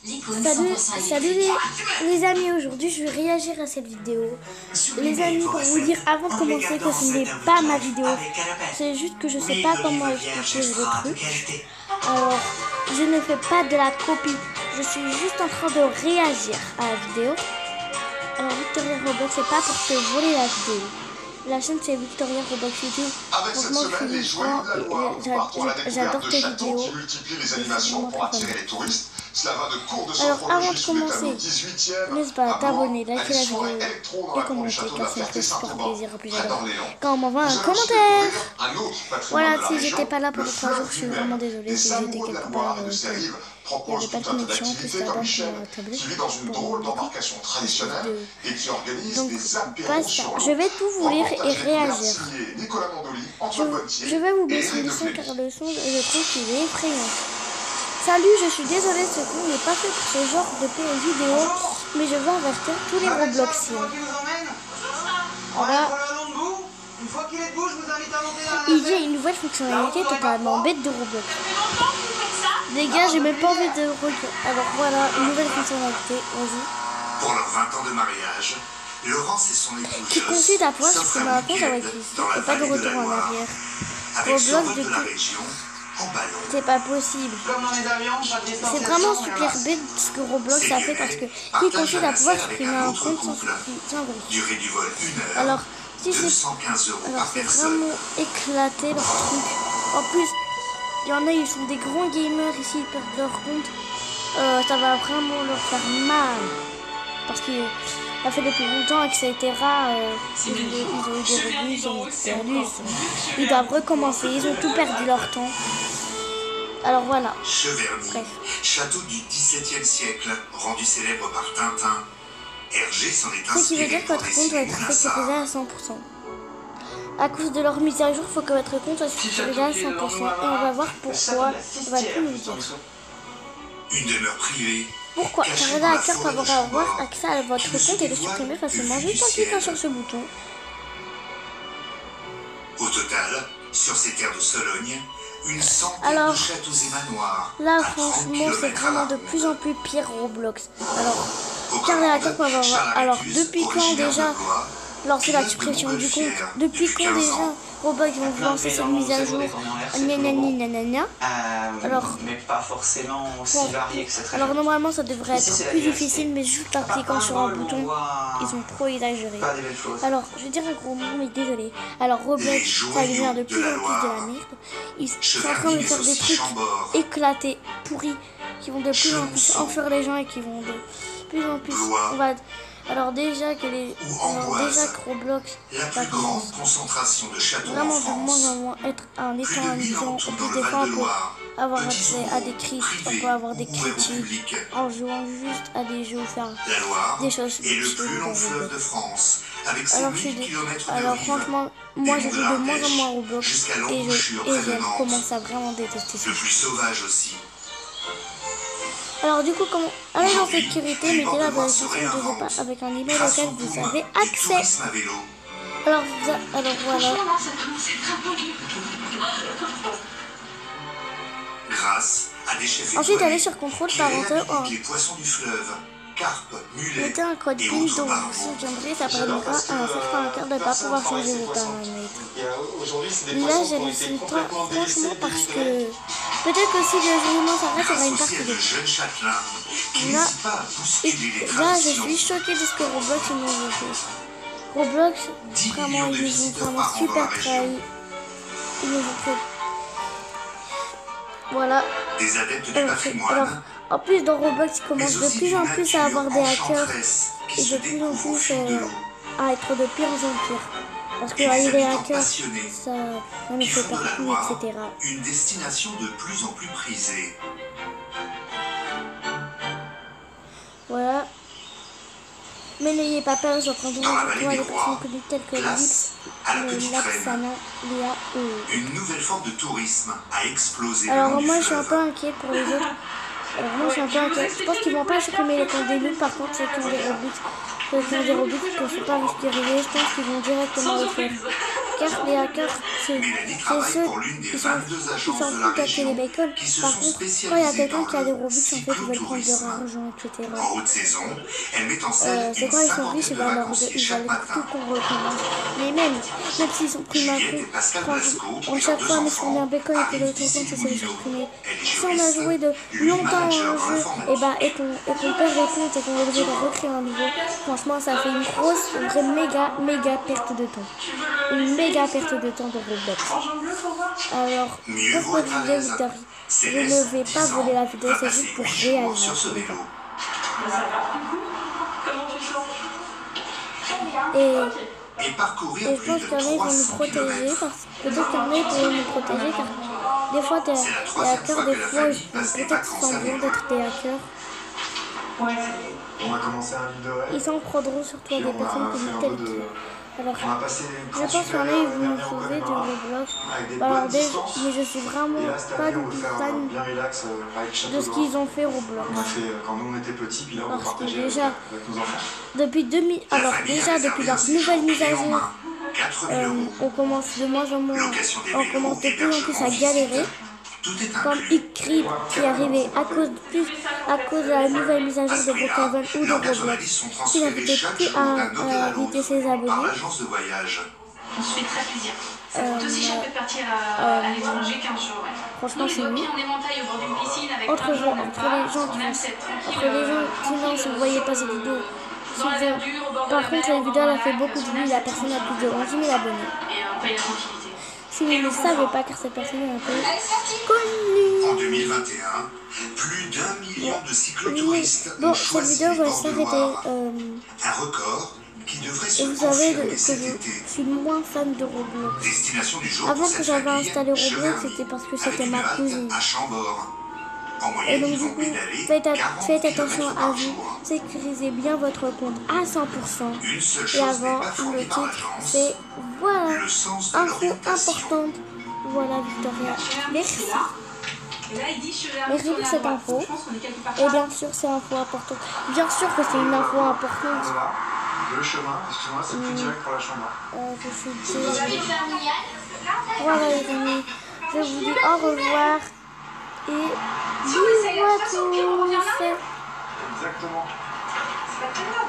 Salut les amis, aujourd'hui je vais réagir à cette vidéo. Les amis, pour vous dire avant de commencer que ce n'est pas ma vidéo, c'est juste que je sais pas comment expliquer le truc. Alors, je ne fais pas de la copie, je suis juste en train de réagir à la vidéo. Alors Victoria Roblox, c'est pas pour te voler la vidéo. La chaîne c'est Victoria Roblox YouTube. Franchement, je suis j'adore tes vidéos. Alors avant de commencer, n'hésite pas à t'abonner, liker la vidéo et commenter car ça me fait super plaisir. Et puis j'adore quand on m'envoie un commentaire. Voilà, si j'étais pas là pendant 3 jours, je suis vraiment désolée si j'étais quelque part. Il n'y avait pas de connexion, en plus là-bas sur la tablette. Donc basta, je vais tout vous lire et réagir. Je vais vous baisser le son car le son, je trouve qu'il est effrayant. Salut, je suis désolée, ce cours n'est pas fait pour ce genre de vidéo, mais je veux avertir tous les Robloxiens. Voilà. Il y a une nouvelle fonctionnalité totalement bête de Roblox. Les gars, j'ai même pas envie de regarder. Alors voilà, une nouvelle fonctionnalité, vas-y. Pour leurs 20 ans de mariage, Laurence et son épouse qui consiste à pouvoir supprimer un compte avec ici et pas de retour en arrière. Roblox de la région. C'est pas possible. C'est vraiment super bête ce que Roblox a fait parce que qui consiste à pouvoir supprimer un compte sans vérifier. Alors, si c'est vraiment éclaté leur truc. En plus, il y en a, ils sont des grands gamers ici, ils perdent leur compte. Ça va vraiment leur faire mal. Parce que ça fait depuis longtemps, etc. Ils ont eu des revenus, ils ont perdu. Ils doivent recommencer, ils ont tout perdu leur temps. Alors voilà. Cheverny, château du XVIIe siècle, rendu célèbre par Tintin. Hergé s'en est inspiré. Ce qui veut dire que votre compte va être sécurisé à 100%. À cause de leur mise à jour, il faut que votre compte soit sécurisé à 100%. Et on va voir pourquoi. On va tout nous dire. Une demeure privée. Pourquoi? Car les hackers peuvent avoir accès à votre compte et le supprimer facilement juste en cliquant sur ce bouton. Au total, sur ces terres de Sologne, une centaine de châteaux et manoirs. Là, franchement, c'est vraiment de plus en plus pire Roblox. Alors, car les hackers peuvent avoir. Alors, depuis quand déjà lancer la suppression du compte? Depuis quand déjà Roblox vont lancer cette mise à jour? Alors, mais pas forcément aussi varié que cette. Alors normalement ça devrait être plus difficile, mais juste en cliquant sur un bouton, ils ont trop exagéré. Alors je vais dire un gros mot, mais désolé. Alors Roblox, ça devient de plus en plus de la merde. Ils sont en train de faire des trucs éclatés, pourris, qui vont de plus en plus enfuir les gens et qui vont de plus en plus. Alors déjà que Roblox va grande concentration de châteaux vraiment de moins en moins être un étant amusant. En plus des fois on peut avoir accès à des critiques, on peut avoir des critiques en jouant juste à des jeux ou faire des choses. Et le plus long fleuve de France, avec ses 1000 km de rive, franchement, moi je joue de moins en moins à Roblox et je commence à vraiment détester ça. Le plus sauvage aussi. Alors du coup, comment aller en sécurité, mettez la vérification de pas avec un email auquel vous avez accès. Alors voilà. Grâce à des chefs ensuite, allez sur contrôle parental. Les poissons du fleuve, carpes, mulets, mettez un code PIN dont vous souviendrez, ça permettra à un certain hacker de ne pas pouvoir changer vos paramètres. Là, j'ai laissé le temps, franchement, parce que peut-être que si le journée s'arrête, il y aura une partie de là, je suis choquée de ce que Roblox nous a fait. Roblox, vraiment, ils nous ont vraiment super trahi. Ils nous ont fait. Voilà. Des adeptes du patrimoine. Alors, en plus, dans Roblox, ils commencent de plus en plus à avoir des hackers et de plus en plus à être de pire en pire. Parce que les hackers, ça nous fait partout, etc. Une destination de plus en plus prisée. Voilà. Mais n'ayez pas peur, je prends des personnes connues telles que Lips, Lapsana, Léa et... Une nouvelle forme de tourisme a explosé. Alors moi je suis un peu inquiète pour les autres. Je pense qu'ils vont pas supprimer les comptes des nuls, par contre ceux qui ont des Robux, ne faut pas risquer de je pense qu'ils vont directement le faire. Les hackers, c'est ceux pour l'une des qui 22 agences s'en de la foutent à région Télébacon. qui se Par sont contre, quand il y a spécialisées quelqu'un dans qui a des le Robux, en fait, ils veulent prendre leur cyclotourisme. argent, etc. En haute saison, elle met en scène C'est une quand ils sont riches, cinquantaine ils de veulent vacanciers chaque tout matin. qu'on recommence. Mais même s'ils sont pris d'un Juliette et coup, Pascal Blasco, franchement, et chaque leurs fois, deux mais si on est un enfants, bécon et que arrivent l'autre d'ici compte, du c'est les Moulineau. supprimer. Elle est Si on a juriste, joué de lui longtemps à un manager dans jeu l'informatique. et qu'on perd les comptes et qu'on est obligé de recréer un nouveau, franchement, ça fait une grosse, une vraie méga perte de temps. Une méga perte de temps de Roblox. Alors, Mieux vaut pourquoi être à je l'aise. disais, je Céleste, ne vais pas 10 ans, voler la vidéo, va c'est passer juste pour 8 jours réaliser. sur ce vélo. Comment tu te sens? Et parcourir Et je plus pense de qu'il y en a qui vont nous 300 protéger, km. parce que peut-être qu'il y en a qui vont nous protéger, car des fois, C'est la troisième fois des que la fois, famille ils passe des peut-être vacances semblant avec d'être des hackers. On va commencer un livre de rêve. Ils s'en prendront sur toi, Puis des on va personnes faire comme un telles peu de... qui. Alors, On a passé une je grande pense qu'il y en a qui vont nous dernière au sauver de Connemara, Roblox. avec des Alors, bonnes distances. mais je suis vraiment Et là, cette pas année, du on veut tout faire fan bien relax avec Château de ce qu'ils ont fait Roblox. On a fait quand nous on était petits, puis là on Parce va que partager déjà, avec nos enfants. depuis 2000, La alors famille a déjà réservé depuis un leur séjour nouvelle mise à clé en jour, main. 4 000 euros. on commence de moins en moins, Location des on vélos, commence de plus en plus à hébergement, galérer. visite. Tout est Comme inclus. Icrypt qui est arrivé à cause de la nouvelle mise à jour de Brookhaven ou de leurs Roblox, journalistes sont qui transférés n'invitait chaque plus jour d'un hôtel à à inviter ses l'autre par abonnés. l'agence de voyage. On se fait très plaisir. Ça coûte aussi cher que de partir à l'étranger 15 jours. Ouais. Franchement, Nous, les c'est deux mieux. pieds en éventail au bord d'une piscine avec Entre plein de gens, on aime les pas. gens On qui aime font- cette tranquille. Entre les gens qui non, si vous voyez pas cette vidéo, dans la verdure, au bord de par la contre, mer, la au bord vidéo elle a d'un fait lac, beaucoup de on vues, aime la cette personne a plus de tranquillité. 11 000 abonnés. Et on paye la tranquillité. Si vous ne le savez pas, car cette personne est un peu connue. En 2021, plus d'1 million de Oui, cyclotouristes bon, ont cette choisi vidéo les va bords de s'arrêter. Loire. Un record qui devrait se Et vous savez confirmer que cet je été. suis moins fan de Roblox. Destination du jour Avant pour que cette j'avais famille, installé Roblox, Cheverny, c'était parce que avec c'était une ma halte cousine. à Chambord. En Et moyenne, donc ils du vont coup, pédaler faites 40 attention km à par vous, jour. sécurisez bien votre compte à 100%. Une seule Et chose n'est avant, pas le fournie par titre, l'agence, c'est voilà, le sens de info l'orientation. importante. Voilà Victoria, merci. Et là, il dit Cheverny Merci sur pour la cette droite. info. Je pense qu'on est quelque part Et par là. bien sûr, c'est info importante. Bien sûr que c'est une info importante. Voilà, le chemin, excuse-moi, c'est plus direct pour la chambre. Je suis désolée. Voilà les amis, je vous dis au revoir. Et bisous à tous. Exactement. C'est pas très grave.